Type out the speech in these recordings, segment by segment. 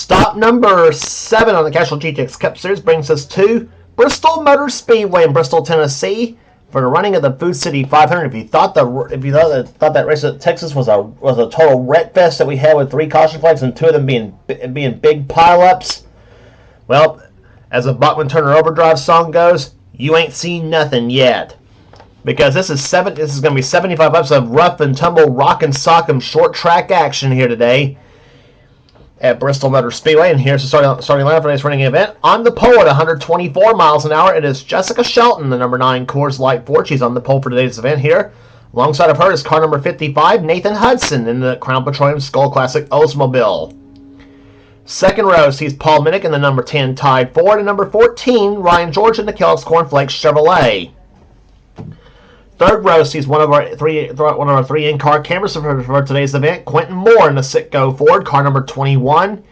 Stop number 7 on the Castrol GTX Cup Series brings us to Bristol Motor Speedway in Bristol, Tennessee, for the running of the Food City 500. If you thought that race at Texas was a total wreck fest that we had with 3 caution flags and 2 of them being big pileups, well, as a Bachman Turner Overdrive song goes, you ain't seen nothing yet. Because this is going to be 75 laps of rough and tumble, rock and sock'em short track action here today at Bristol Motor Speedway. And here's the starting lineup for this running event. On the pole at 124 miles an hour, it is Jessica Shelton, the number 9 Coors Light Ford. She's on the pole for today's event here. Alongside of her is car number 55, Nathan Hudson, in the Crown Petroleum Skull Classic Oldsmobile. Second row sees Paul Minnick in the number 10 Tide Ford, and number 14, Ryan George in the Kellogg's Cornflakes Chevrolet. Third row sees one of our three in-car cameras for today's event. Quentin Moore in the Citgo Ford, car number 21,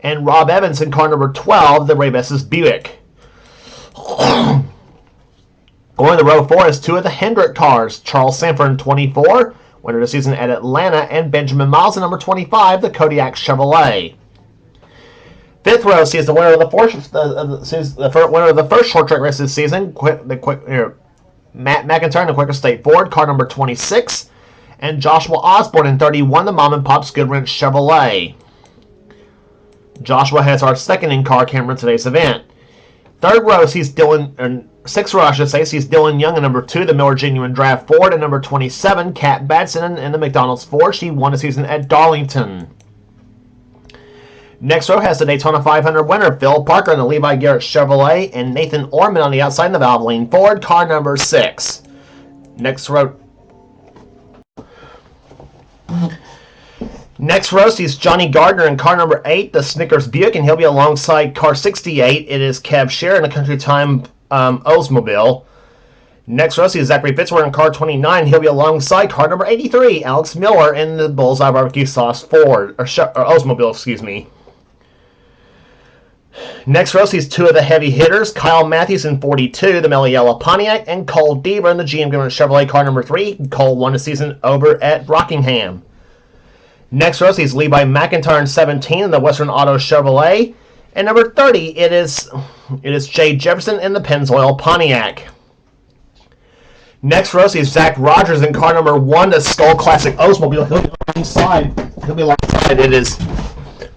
and Rob Evans in car number 12, the Ray Bess's Buick. Going to row 4 is 2 of the Hendrick cars. Charles Sanford in 24, winner of the season at Atlanta, and Benjamin Miles in number 25, the Kodiak Chevrolet. Fifth row sees the winner of the first short track race this season, Matt McIntyre in the Quaker State Ford, car number 26, and Joshua Osborne in 31, the Mom and Pop's Goodwrench Chevrolet. Joshua has our second in-car camera in today's event. Third row sees sixth row I should say, sees Dylan Young in number 2, the Miller Genuine Draft Ford, and number 27, Kat Batson in the McDonald's Ford. She won the season at Darlington. Next row has the Daytona 500 winner, Phil Parker in the Levi Garrett Chevrolet, and Nathan Orman on the outside in the Valvoline Ford, car number 6. Next row sees Johnny Gardner in car number 8, the Snickers Buick, and he'll be alongside car 68. It is Kev Scherer in the Country Time Oldsmobile. Next row sees Zachary Fitzwater in car 29. He'll be alongside car number 83, Alex Miller in the Bullseye Barbecue Sauce Ford, or Oldsmobile, excuse me. Next row sees 2 of the heavy hitters, Kyle Matthews in 42, the Meliella Pontiac, and Cole Deaver in the GM Goodwrench Chevrolet, car number 3. Cole won the season over at Rockingham. Next row sees Levi McIntyre in 17 in the Western Auto Chevrolet, and number 30 it is Jay Jefferson in the Pennzoil Pontiac. Next row sees Zach Rogers in car number 1, the Skull Classic Oldsmobile. He'll be alongside. It is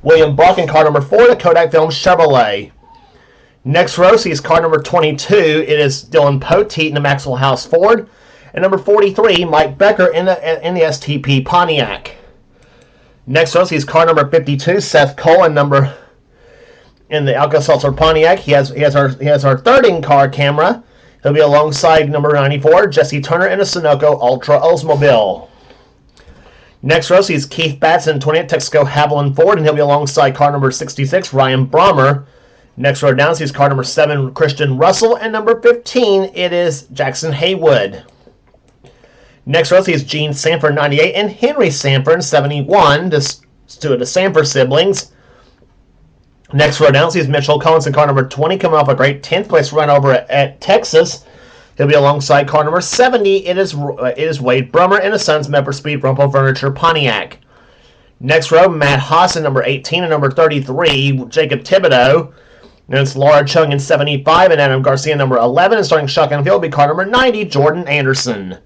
William Buck in car number 4, the Kodak Film Chevrolet. Next row sees car number 22. It is Dylan Poteet in the Maxwell House Ford, and number 43, Mike Becker in the STP Pontiac. Next row sees car number 52, Seth Cole in the Alka-Seltzer Pontiac. He has our third in-car camera. He'll be alongside number 94, Jesse Turner in a Sunoco Ultra Oldsmobile. Next row sees Keith Batson in 28 Texaco Haviland Ford, and he'll be alongside car number 66, Ryan Brommer. Next row down sees car number 7, Christian Russell, and number 15, it is Jackson Haywood. Next row sees Gene Sanford 98 and Henry Sanford 71, 2 of the Sanford siblings. Next row down sees Mitchell Collins in car number 20, coming off a great 10th place run over at Texas. He'll be alongside car number 70. It is Wade Brummer in a Sons Member Speed Rumple Furniture Pontiac. Next row, Matt Haas in number 18 and number 33, Jacob Thibodeau. And it's Laura Chung in 75 and Adam Garcia in number 11. And starting shotgun field will be car number 90, Jordan Anderson.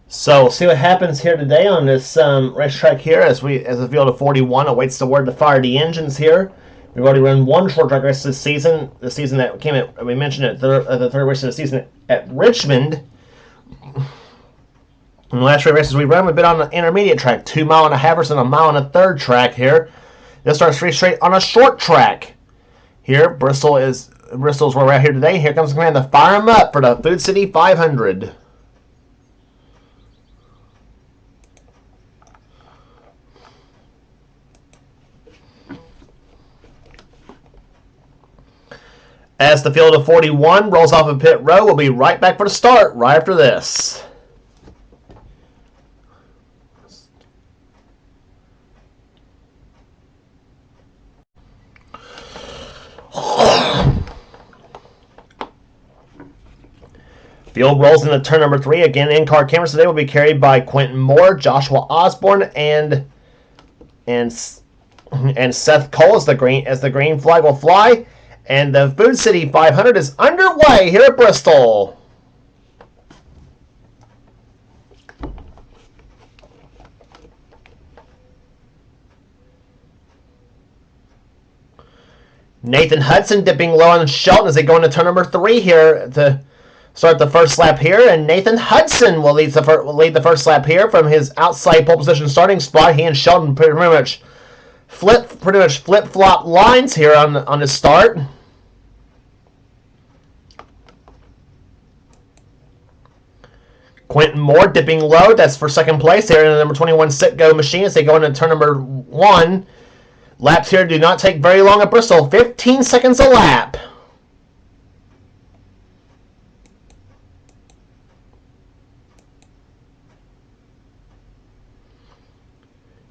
So we'll see what happens here today on this racetrack here as the field of 41 awaits the word to fire the engines here. We've already run 1 short track race this season. The season that came at, we mentioned it, the third race of the season at Richmond. In the last 3 races we've run, we've been on an intermediate track, 2 mile and a halfers and a mile and a third track here. This starts 3 straight on a short track. Here, Bristol's where we're at here today. Here comes the command to fire them up for the Food City 500. As the field of 41 rolls off of pit row, we'll be right back for the start right after this. Field rolls into turn number 3. Again, in-car cameras today will be carried by Quentin Moore, Joshua Osborne, and and Seth Cole as the green flag will fly, and the Food City 500 is underway here at Bristol. Nathan Hudson dipping low on Shelton as they go into turn number 3 here to start the first lap here, and Nathan Hudson will lead the first lap here from his outside pole position starting spot. He and Shelton pretty much flip-flop lines here on his start. Quentin Moore dipping low. That's for second place here in the number 21 Sitgo machine as they go into turn number 1. Laps here do not take very long at Bristol. 15 seconds a lap.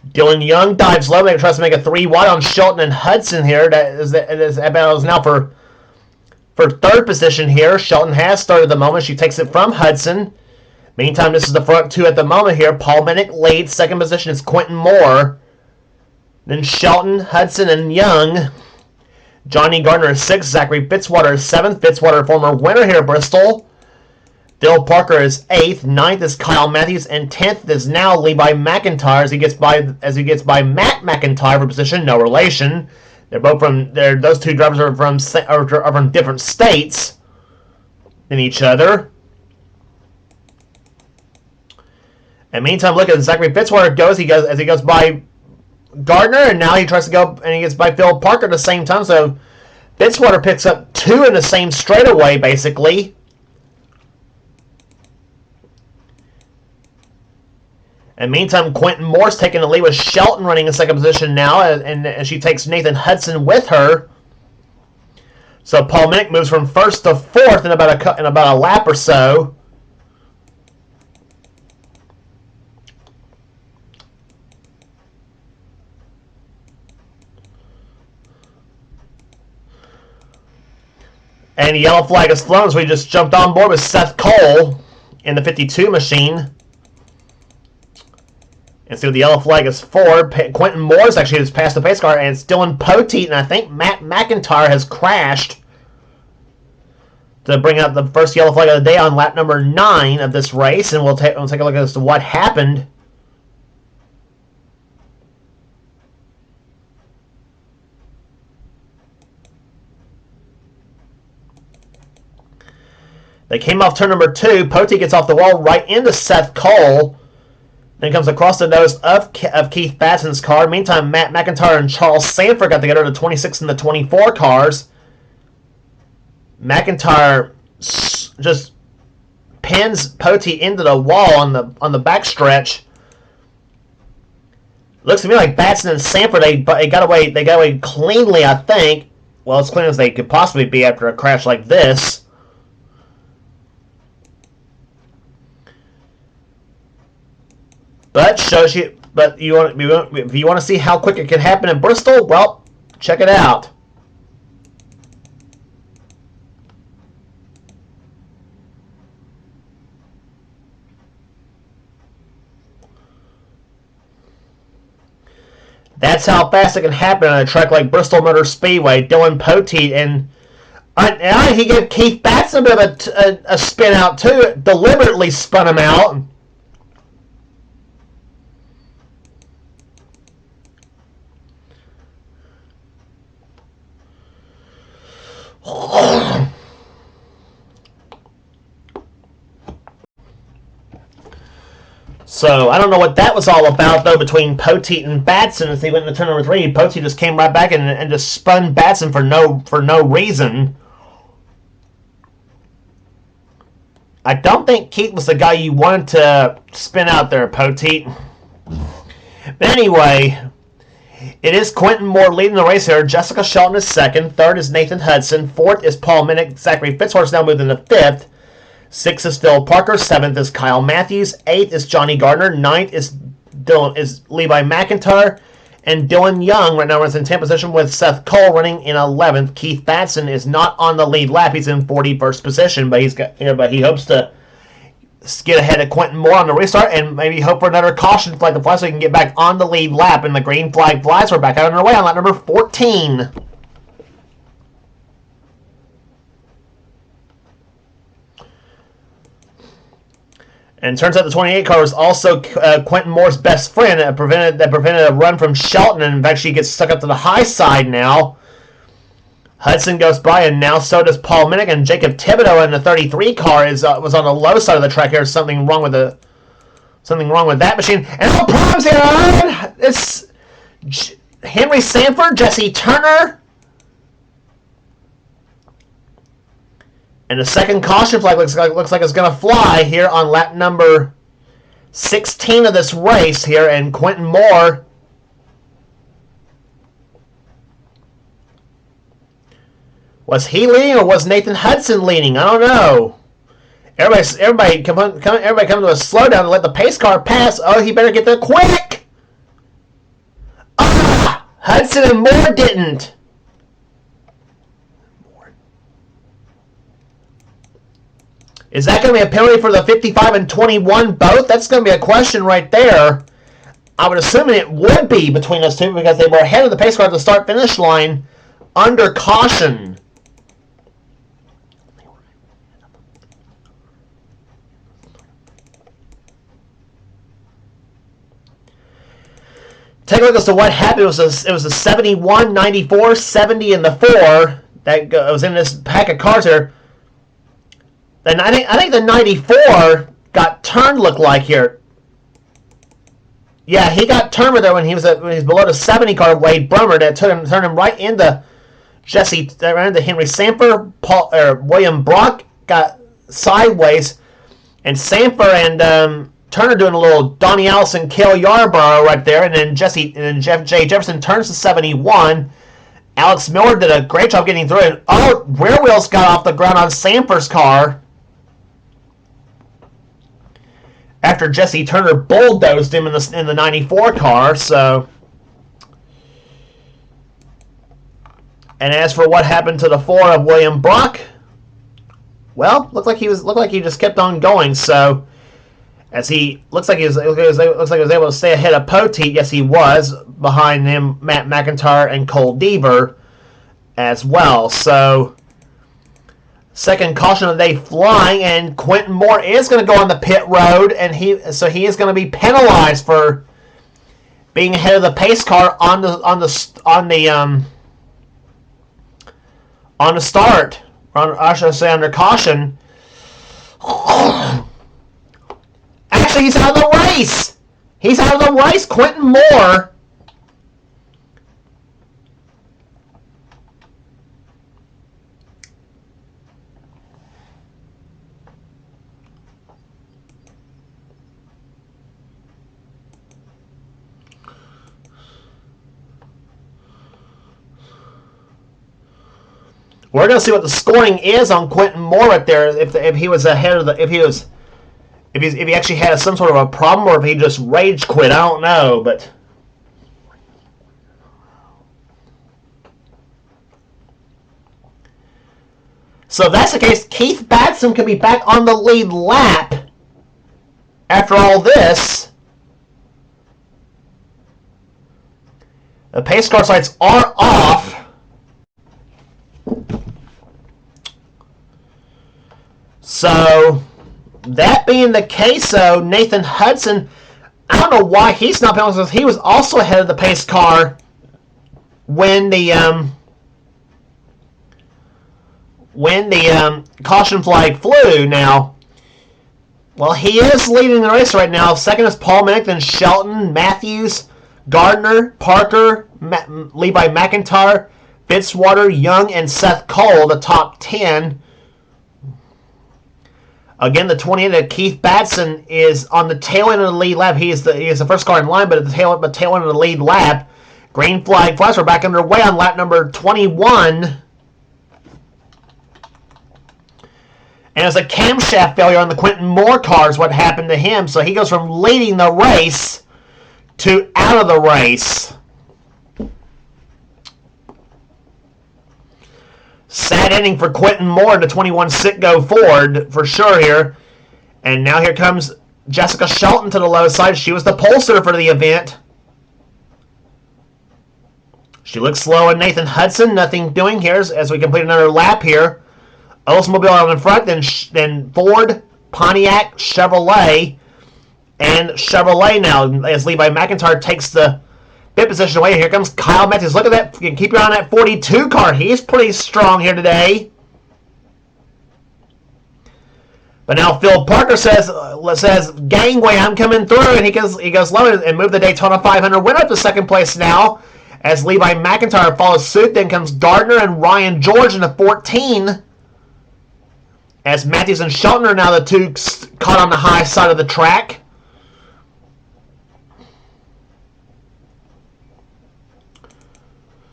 Dylan Young dives low. He tries to make a 3 wide on Shelton and Hudson here. That is now for third position here. Shelton has started the moment. She takes it from Hudson. Meantime, this is the front 2 at the moment here. Paul Minnick leads. Second position is Quentin Moore. Then Shelton, Hudson, and Young. Johnny Gardner is 6th. Zachary Fitzwater is 7th. Fitzwater, former winner here at Bristol. Dill Parker is 8th. 9th is Kyle Matthews, and 10th is now Levi McIntyre as he gets by Matt McIntyre for position. No relation. They're both from those two drivers are from different states than each other. And meantime, look at Zachary Fitzwater as he goes by Gardner, and now he tries to go and he gets by Phil Parker at the same time. So Fitzwater picks up 2 in the same straightaway, basically. And meantime, Quentin Moore's taking the lead with Shelton running in second position now, and she takes Nathan Hudson with her. So Paul Minnick moves from first to fourth in about a lap or so. And the yellow flag is flown, so we just jumped on board with Seth Cole in the 52 machine. And so the yellow flag is forward. Quentin Moore's actually just passed the pace car, and it's Dylan Poteet, and I think Matt McIntyre has crashed to bring up the first yellow flag of the day on lap number 9 of this race, and we'll take a look as to what happened. They came off turn number 2. Poteet gets off the wall right into Seth Cole. Then comes across the nose of Keith Batson's car. Meantime, Matt McIntyre and Charles Sanford got together, the 26 and the 24 cars. McIntyre just pins Poteet into the wall on the backstretch. Looks to me like Batson and Sanford they got away cleanly, I think. Well, as clean as they could possibly be after a crash like this. But if you want to see how quick it can happen in Bristol, well, check it out. That's how fast it can happen on a track like Bristol Motor Speedway. Dylan Poteet and he gave Keith Batson a bit of a spin out too. Deliberately spun him out. So, I don't know what that was all about, though, between Poteet and Batson as they went into turn number 3. Poteet just came right back and just spun Batson for no reason. I don't think Keith was the guy you wanted to spin out there, Poteet. But anyway, it is Quentin Moore leading the race here. Jessica Shelton is 2nd. 3rd is Nathan Hudson. 4th is Paul Minnick. Zachary Fitzwater's now moved into 5th. 6th is Phil Parker. 7th is Kyle Matthews. 8th is Johnny Gardner. 9th is Levi McIntyre. And Dylan Young right now runs in 10th position with Seth Cole running in 11th. Keith Batson is not on the lead lap. He's in 41st position, but he hopes to get ahead of Quentin Moore on the restart and maybe hope for another caution flag to fly so he can get back on the lead lap. And the green flag flies. We're back out on our way on lap number 14. And it turns out the 28 car was also Quentin Moore's best friend. That prevented a run from Shelton, and in fact, she gets stuck up to the high side now. Hudson goes by, and now so does Paul Minnick, and Jacob Thibodeau in the 33 car was on the low side of the track here. Something wrong with that machine. And no problems here. It's Henry Sanford, Jesse Turner. And the second caution flag looks like it's going to fly here on lap number 16 of this race here. And Quentin Moore was he leading or was Nathan Hudson leading? I don't know. Everybody come to a slowdown and let the pace car pass. Oh, he better get there quick. Hudson and Moore didn't. Is that going to be a penalty for the 55 and 21 both? That's going to be a question right there. I would assume it would be between those two because they were ahead of the pace car at the start-finish line under caution. Take a look as to what happened. It was a 71, 94, 70, and the 4 that was in this pack of cars here. And I think the 94 got turned, looked like here. Yeah, he got turned there when he was below the 70 car, Wade Brummer, that turned him right into Henry Sanford. William Brock got sideways, and Sanford and Turner doing a little Donnie Allison, Cale Yarborough right there, and then Jeff J. Jefferson turns to 71. Alex Miller did a great job getting through it. Rear wheels got off the ground on Sanford's car after Jesse Turner bulldozed him in the 94 car. So, and as for what happened to the 4 of William Brock, well, looked like he just kept on going. So, as he looks like he was able to stay ahead of Poteet. Yes, he was behind him, Matt McIntyre and Cole Deaver as well. So, second caution of the day flying, and Quentin Moore is going to go on the pit road, and he is going to be penalized for being ahead of the pace car on the start, or I should say under caution. Actually, he's out of the race. He's out of the race. Quentin Moore. We're going to see what the scoring is on Quentin Moore right there. If he was ahead of if he actually had some sort of a problem, or if he just rage quit, I don't know. But so if that's the case, Keith Batson can be back on the lead lap after all this. The pace car sights are off. So, that being the case, though, Nathan Hudson, I don't know why he's not penalized, because he was also ahead of the pace car when the caution flag flew. Now, well, he is leading the race right now. Second is Paul Minnick, then Shelton, Matthews, Gardner, Parker, Levi McIntyre, Fitzwater, Young, and Seth Cole, the top 10. Again, the 28 of Keith Batson is on the tail end of the lead lap. He is the first car in line, but at the tail end of the lead lap. Green flag flies. We're back underway on lap number 21. And it's a camshaft failure on the Quentin Moore car is what happened to him. So he goes from leading the race to out of the race. Sad ending for Quentin Moore in the 21 Citgo Ford, for sure here. And now here comes Jessica Shelton to the low side. She was the pole sitter for the event. She looks slow, and Nathan Hudson, nothing doing here as we complete another lap here. Oldsmobile on the front, then Ford, Pontiac, Chevrolet, and Chevrolet now as Levi McIntyre takes the pit position away. Here comes Kyle Matthews. Look at that. You can keep your eye on that 42 car. He's pretty strong here today. But now Phil Parker says gangway, I'm coming through, and he goes low and move the Daytona 500 winner up to second place now. As Levi McIntyre follows suit, then comes Gardner and Ryan George in the 14. As Matthews and Shelton are now the two caught on the high side of the track.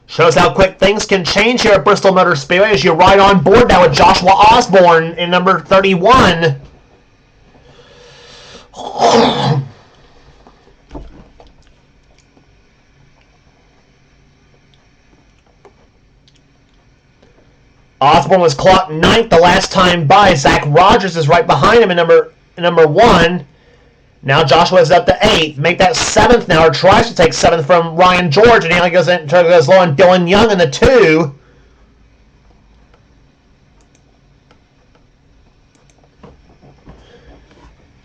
Shows how quick things can change here at Bristol Motor Speedway as you ride on board now with Joshua Osborne in number 31. Osborne was clocked 9th the last time by. Zach Rogers is right behind him in number 1. Now Joshua is up to 8th. Make that 7th now, or tries to take 7th from Ryan George, and now he goes low on Dylan Young in the 2.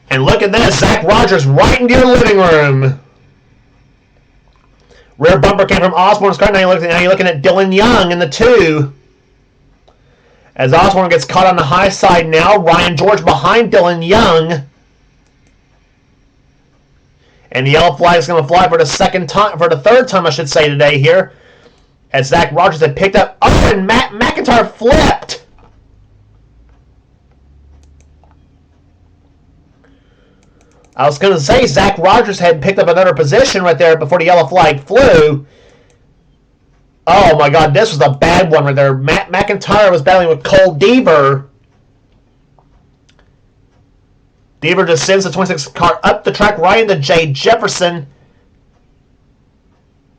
And look at this, Zach Rogers right into your living room. Rear bumper came from Osborne's car. Now you're looking at Dylan Young in the 2. As Osborne gets caught on the high side now, Ryan George behind Dylan Young. And the yellow flag is going to fly for the third time, I should say, today here. As Zach Rogers had picked up. Oh, and Matt McIntyre flipped. I was going to say Zach Rogers had picked up another position right there before the yellow flag flew. Oh my God, this was a bad one right there. Matt McIntyre was battling with Cole Deaver. Deaver just sends the 26 car up the track right into Jay Jefferson.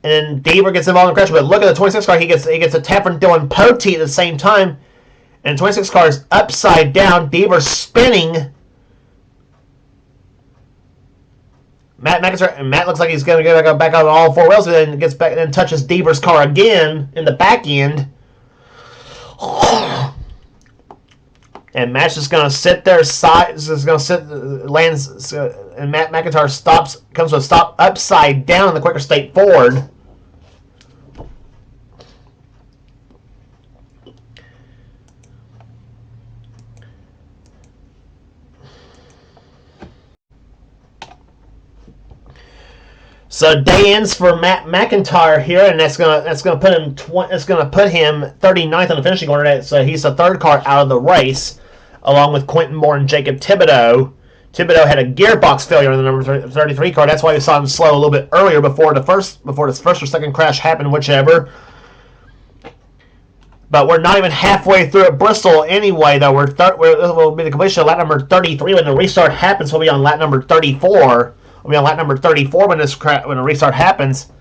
And Deaver gets involved in the crash. But look at the 26 car. He gets a tap from Dylan Pote at the same time. And the 26 car is upside down. Deaver spinning. Matt looks like he's going to get back on all four wheels, and then gets back and touches Deaver's car again in the back end. And Matt's just going to sit there, lands, and Matt McIntyre comes to a stop upside down in the Quicker State Ford. So day ends for Matt McIntyre here, and that's gonna put him 39th on the finishing order. So he's the third car out of the race, along with Quentin Moore and Jacob Thibodeau. Thibodeau had a gearbox failure in the number 33 car. That's why we saw him slow a little bit earlier before this first or second crash happened, whichever. But we're not even halfway through at Bristol anyway, though. We'll be the completion of lap number 33 when the restart happens. We'll be on lap number 34. We'll be on lap number 34 when the restart happens.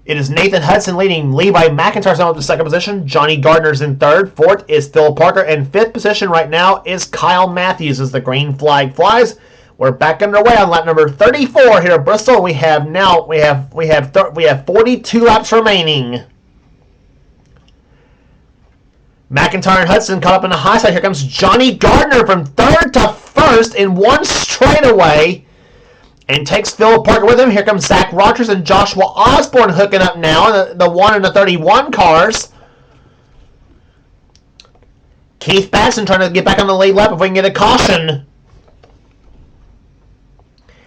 It is Nathan Hudson leading Levi McIntyre's on up to second position. Johnny Gardner's in third. Fourth is Phil Parker. And fifth position right now is Kyle Matthews as the green flag flies. We're back underway on lap number 34 here at Bristol. We have 42 laps remaining. McIntyre and Hudson caught up in the high side. Here comes Johnny Gardner from third to first in one straightaway and takes Phil Parker with him. Here comes Zach Rogers and Joshua Osborne hooking up now in the 1 and the 31 cars. Keith Batson trying to get back on the lead lap if we can get a caution.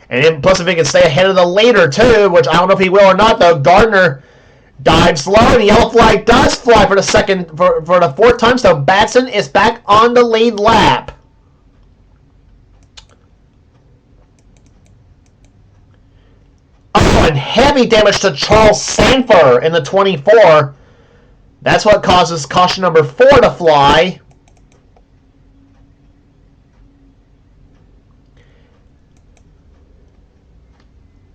And then plus if he can stay ahead of the leader too, which I don't know if he will or not though. Gardner dives low, and the yellow flag does fly for the fourth time, so Batson is back on the lead lap. Oh, and heavy damage to Charles Sanford in the 24. That's what causes caution number 4 to fly.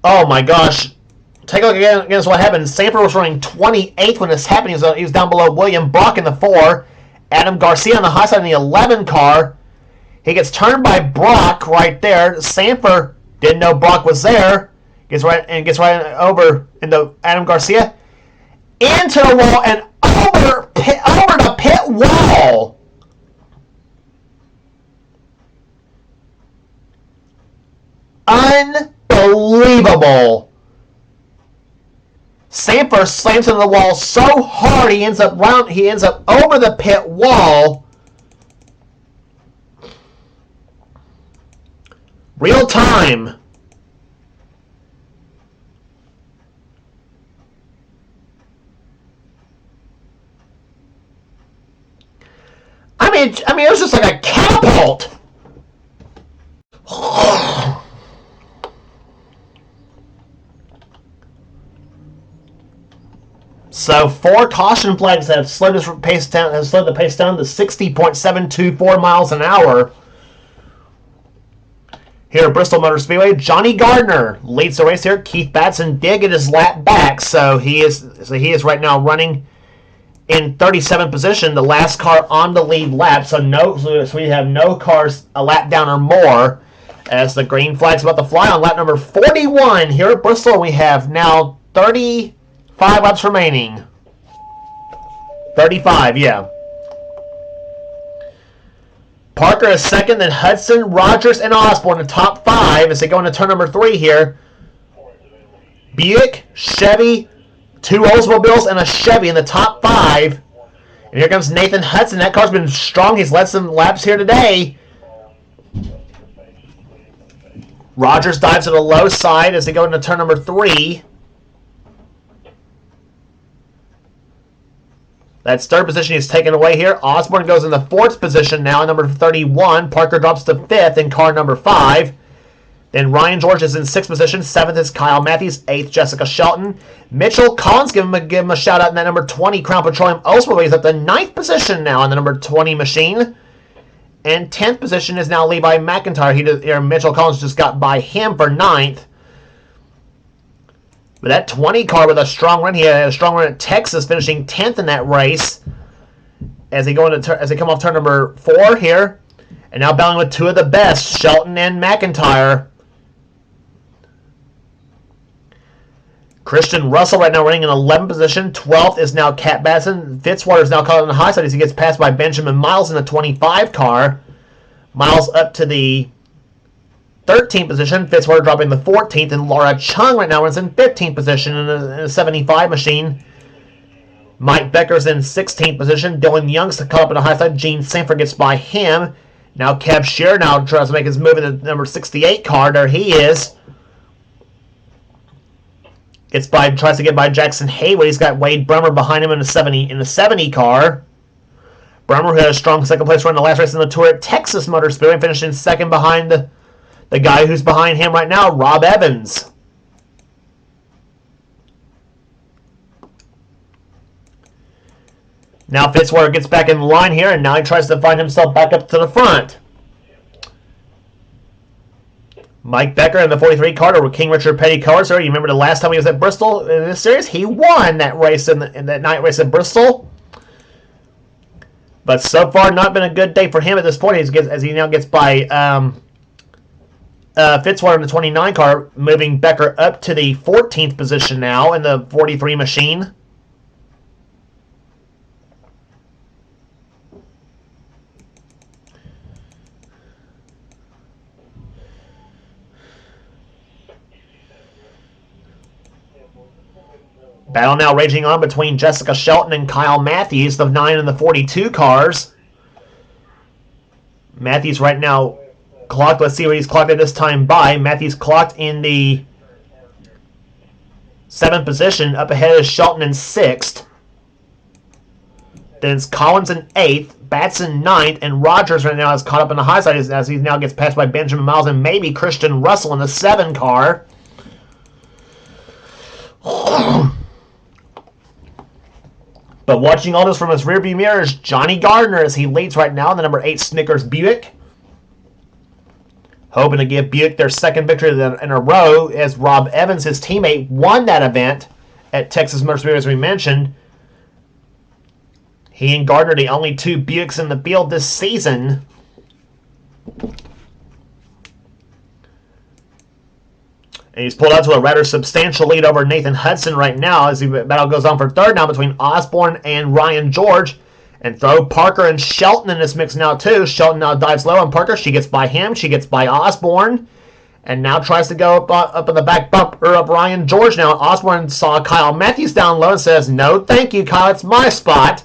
Oh my gosh. Take a look again at what happened. Sanford was running 28th when this happened. He was down below William Brock in the 4. Adam Garcia on the high side in the 11 car. He gets turned by Brock right there. Sanford didn't know Brock was there. Gets right over into Adam Garcia. Into the wall and over the pit wall. Unbelievable. Sanford slams into the wall so hard he ends up over the pit wall. Real time. I mean, it was just like a catapult. So 4 caution flags have slowed the pace down to 60.724 miles an hour. Here at Bristol Motor Speedway, Johnny Gardner leads the race here. Keith Batson did get his lap back, so he is right now running in 37th position, the last car on the lead lap. So we have no cars a lap down or more, as the green flag's about to fly on lap number 41 here at Bristol. We have now 35 laps remaining. 35, yeah. Parker is second, then Hudson, Rogers, and Osborne in the top 5 as they go into turn number 3 here. Buick, Chevy, 2 Oldsmobiles, and a Chevy in the top 5. And here comes Nathan Hudson. That car's been strong. He's led some laps here today. Rogers dives to the low side as they go into turn number 3. That's third position he's taken away here. Osborne goes in the 4th position now, number 31. Parker drops to 5th in car number 5. Then Ryan George is in 6th position. 7th is Kyle Matthews. 8th, Jessica Shelton. Mitchell Collins, give him a shout out in that number 20 Crown Petroleum Oldsmobile. He's at the 9th position now in the number 20 machine. And 10th position is now Levi McIntyre. Mitchell Collins just got by him for 9th. But that 20 car with a strong run, he had a strong run at Texas, finishing 10th in that race. As they come off turn number 4 here, and now battling with 2 of the best, Shelton and McIntyre. Christian Russell right now running in 11th position. 12th is now Cat Batson. Fitzwater is now caught on the high side as he gets passed by Benjamin Miles in the 25 car. Miles up to the 13th position. Fitzwater dropping the 14th, and Laura Chung right now runs in 15th position in a 75 machine. Mike Becker's in 16th position. Dylan Young's caught up in the high side. Gene Sanford gets by him. Now Kev Shear now tries to make his move in the number 68 car. There he is. Tries to get by Jackson Haywood. He's got Wade Brummer behind him in the 70 car. Brummer, who had a strong second place run in the last race in the Tour at Texas Motor Speedway, finished in second behind the guy who's behind him right now, Rob Evans. Now Fitzwater gets back in line here, and now he tries to find himself back up to the front. Mike Becker in the 43 car with King Richard Petty colors. You remember the last time he was at Bristol in this series? He won that race in that night race at Bristol. But so far, not been a good day for him at this point as he now gets by Fitzwater in the 29 car, moving Becker up to the 14th position now in the 43 machine. Battle now raging on between Jessica Shelton and Kyle Matthews, the 9 and the 42 cars. Matthews right now clocked. Let's see what he's clocked at this time by. Matthews clocked in the 7th position. Up ahead is Shelton in 6th. Then it's Collins in 8th. Batson 9th. And Rogers right now is caught up in the high side as he now gets passed by Benjamin Miles and maybe Christian Russell in the 7 car. But watching all this from his rearview mirror is Johnny Gardner as he leads right now in the number 8 Snickers Buick. Hoping to give Buick their second victory in a row as Rob Evans, his teammate, won that event at Texas Motor Speedway as we mentioned. He and Gardner the only 2 Buicks in the field this season. And he's pulled out to a rather substantial lead over Nathan Hudson right now as the battle goes on for third now between Osborne and Ryan George. And throw Parker and Shelton in this mix now too. Shelton now dives low on Parker. She gets by him. She gets by Osborne. And now tries to go up in the back bumper up Ryan George now. Osborne saw Kyle Matthews down low and says, "No, thank you, Kyle. It's my spot."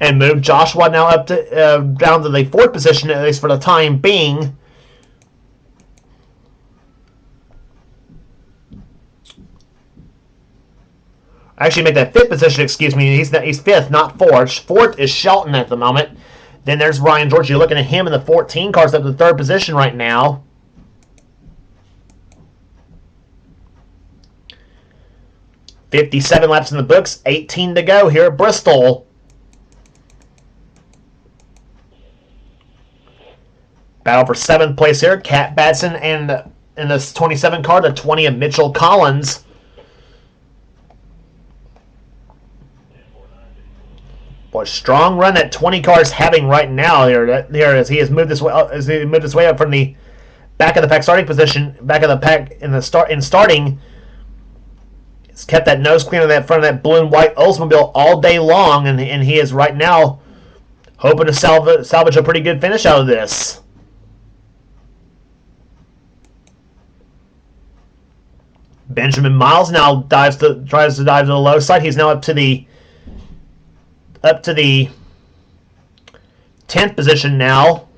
And moved Joshua now up to down to the fourth position, at least for the time being. Actually, make that fifth position, excuse me. He's fifth, not fourth. Fourth is Shelton at the moment. Then there's Ryan George. You're looking at him in the 14 cars up to the third position right now. "57 laps in the books, 18 to go here at Bristol." Battle for 7th place here. Kat Batson and in this 27 car, the 20 of Mitchell Collins. Boy, strong run that 20 car is having right now here as he has moved his way up from the back of the pack starting position, back of the pack in starting. He's kept that nose clean on that front of that blue and white Oldsmobile all day long, and he is right now hoping to salvage a pretty good finish out of this. Benjamin Miles now tries to dive to the low side. He's now up to the 10th position now.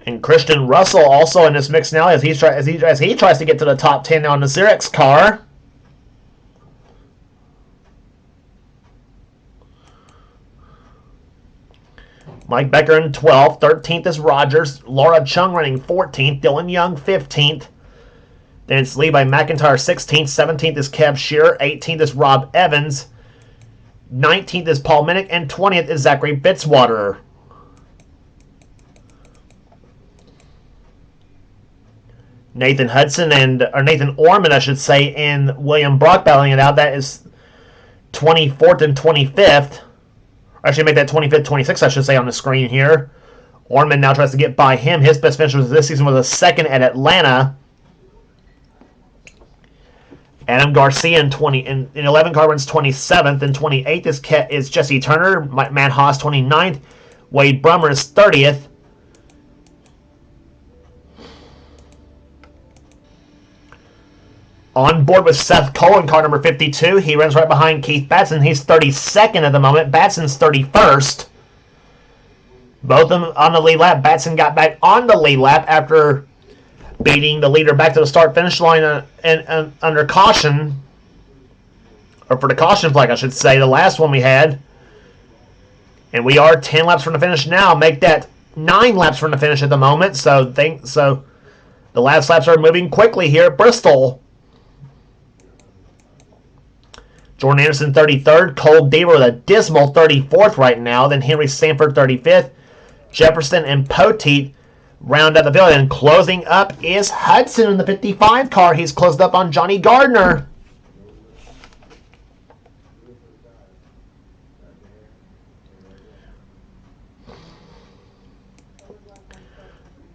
And Christian Russell also in this mix now as he tries to get to the top 10 now in the Xerox car. Mike Becker in 12th. 13th is Rogers. Laura Chung running 14th. Dylan Young 15th. Then it's Levi McIntyre 16th. 17th is Kev Shearer. 18th is Rob Evans. 19th is Paul Minnick. And 20th is Zachary Bitzwater. Nathan Orman, I should say, and William Brock battling it out. That is 24th and 25th. I should make that 25th, 26th, I should say, on the screen here. Orman now tries to get by him. His best finish this season was a second at Atlanta. Adam Garcia in 11 car runs 27th, and 28th is Jesse Turner. Matt Haas 29th. Wade Brummer is 30th. On board with Seth Cohen, car number 52. He runs right behind Keith Batson. He's 32nd at the moment. Batson's 31st. Both of them on the lead lap. Batson got back on the lead lap after beating the leader back to the start-finish line and under caution. Or for the caution flag, I should say. The last one we had. And we are 10 laps from the finish now. Make that 9 laps from the finish at the moment. So the last laps are moving quickly here at Bristol. Jordan Anderson 33rd. Cole Deaver with a dismal 34th right now. Then Henry Sanford 35th. Jefferson and Poteet round out the field. And closing up is Hudson in the 55 car. He's closed up on Johnny Gardner.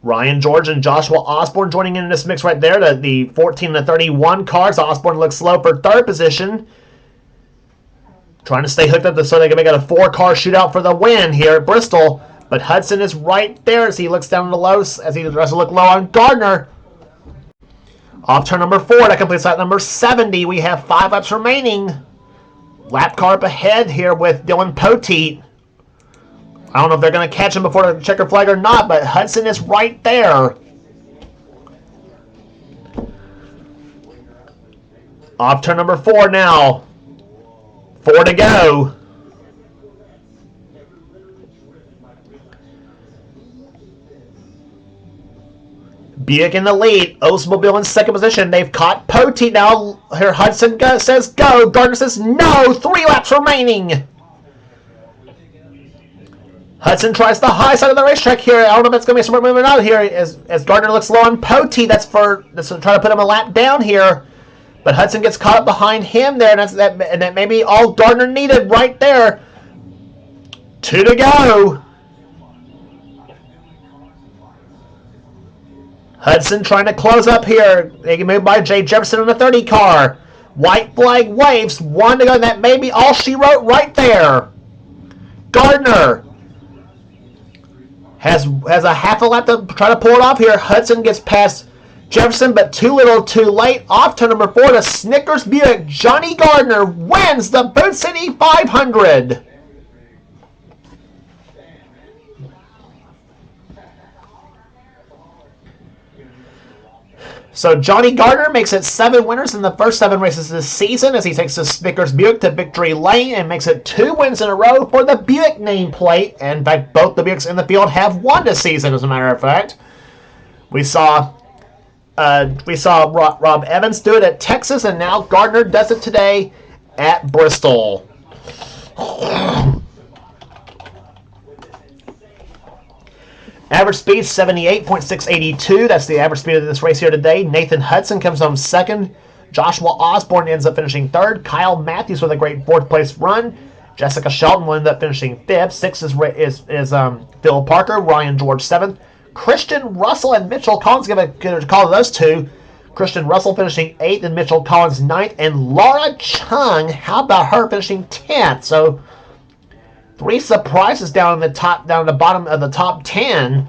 Ryan George and Joshua Osborne joining in this mix right there. The 14 and 31 cars. Osborne looks slow for third position. Trying to stay hooked up so they can make it a 4-car shootout for the win here at Bristol. But Hudson is right there as he looks down the low, as he tries to look low on Gardner. Off turn number 4, that completes lap number 70. We have 5 laps remaining. Lap car up ahead here with Dylan Poteet. I don't know if they're going to catch him before the checker flag or not, but Hudson is right there. Off turn number 4 now. 4 to go. Buick in the lead. Oldsmobile in second position. They've caught Poteet now. Here Hudson says go. Gardner says no. 3 laps remaining. Hudson tries the high side of the racetrack here. I don't know if that's going to be somewhere moving out here as Gardner looks low on Poteet. That's to try to put him a lap down here. But Hudson gets caught up behind him there, and that may be all Gardner needed right there. 2 to go. Hudson trying to close up here. They can move by Jay Jefferson in the 30 car. White flag waves. 1 to go. That may be all she wrote right there. Gardner has a half a lap to try to pull it off here. Hudson gets past Jefferson, but too little too late. Off to number 4 to Snickers Buick. Johnny Gardner wins the Boot City 500. So Johnny Gardner makes it 7 winners in the first 7 races this season as he takes the Snickers Buick to victory lane and makes it 2 wins in a row for the Buick nameplate. And in fact, both the Buicks in the field have won this season, as a matter of fact. We saw Rob Evans do it at Texas, and now Gardner does it today at Bristol. Average speed 78.682. That's the average speed of this race here today. Nathan Hudson comes home second. Joshua Osborne ends up finishing third. Kyle Matthews with a great 4th place run. Jessica Shelton will end up finishing 5th. 6th is Phil Parker. Ryan George 7th. Christian Russell and Mitchell Collins, give a call to those two. Christian Russell finishing 8th and Mitchell Collins 9th. And Laura Chung, how about her finishing 10th? So 3 surprises down at the bottom of the top 10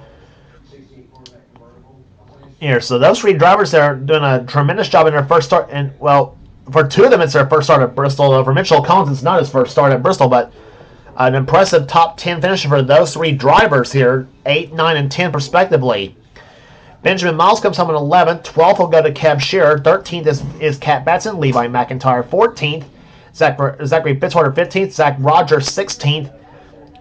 here. So those 3 drivers are doing a tremendous job in their first start. And well, for 2 of them, it's their first start at Bristol. For Mitchell Collins, it's not his first start at Bristol, but an impressive top 10 finish for those 3 drivers here, 8, 9, and 10 respectively. Benjamin Miles comes home in 11th. 12th will go to Kev Shearer. 13th is Kat Batson. Levi McIntyre 14th. Zachary Fitzwater 15th. Zach Rogers 16th.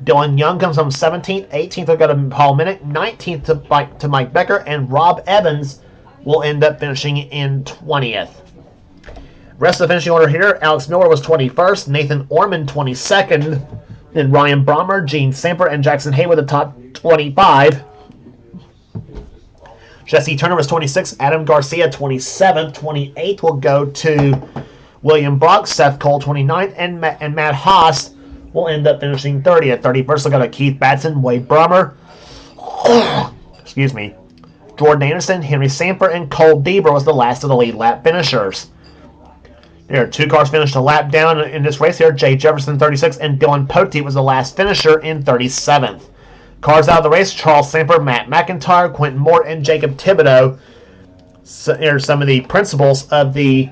Dylan Young comes home 17th. 18th will go to Paul Minnick. 19th to Mike Becker. And Rob Evans will end up finishing in 20th. Rest of the finishing order here, Alex Miller was 21st. Nathan Orman 22nd. Then Ryan Brommer, Gene Samper, and Jackson Hay with the top 25. Jesse Turner was 26th. Adam Garcia 27th. 28th will go to William Brock. Seth Cole 29th. And Matt Haas will end up finishing 30th. 31st will go to Keith Batson, Wade Brummer, excuse me, Jordan Anderson, Henry Samper, and Cole Deaver was the last of the lead lap finishers. There are 2 cars finished a lap down in this race here. Jay Jefferson 36th and Dylan Pote was the last finisher in 37th. Cars out of the race: Charles Samper, Matt McIntyre, Quentin Moore, and Jacob Thibodeau. So here are some of the principals of the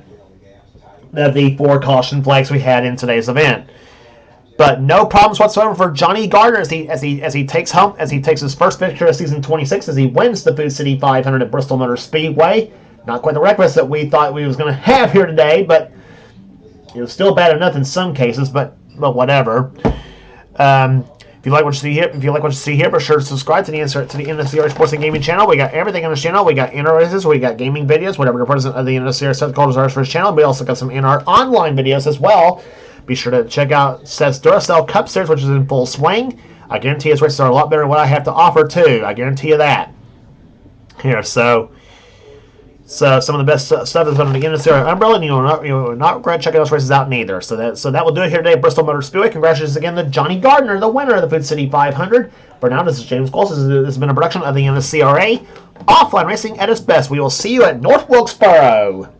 4 caution flags we had in today's event. But no problems whatsoever for Johnny Gardner as he takes his first victory of season 26 as he wins the Food City 500 at Bristol Motor Speedway. Not quite the records that we thought we was going to have here today, but it was still bad enough in some cases. But whatever. If you like what you see here, be sure to subscribe to the NNSCRA Sports and Gaming channel. We got everything on this channel. We got NR races, we got gaming videos, whatever the president of the NNSCRA set called ours for his channel. We also got some NR online videos as well. Be sure to check out Seth's Duracell Cup Series, which is in full swing. I guarantee his races are a lot better than what I have to offer, too. I guarantee you that. Here, so some of the best stuff is under the NNSCRA umbrella, and you will not regret checking those races out neither. So that will do it here today at Bristol Motor Speedway. Congratulations again to Johnny Gardner, the winner of the Food City 500. For now, this is James Close. This has been a production of the NNSCRA. Offline racing at its best. We will see you at North Wilkesboro.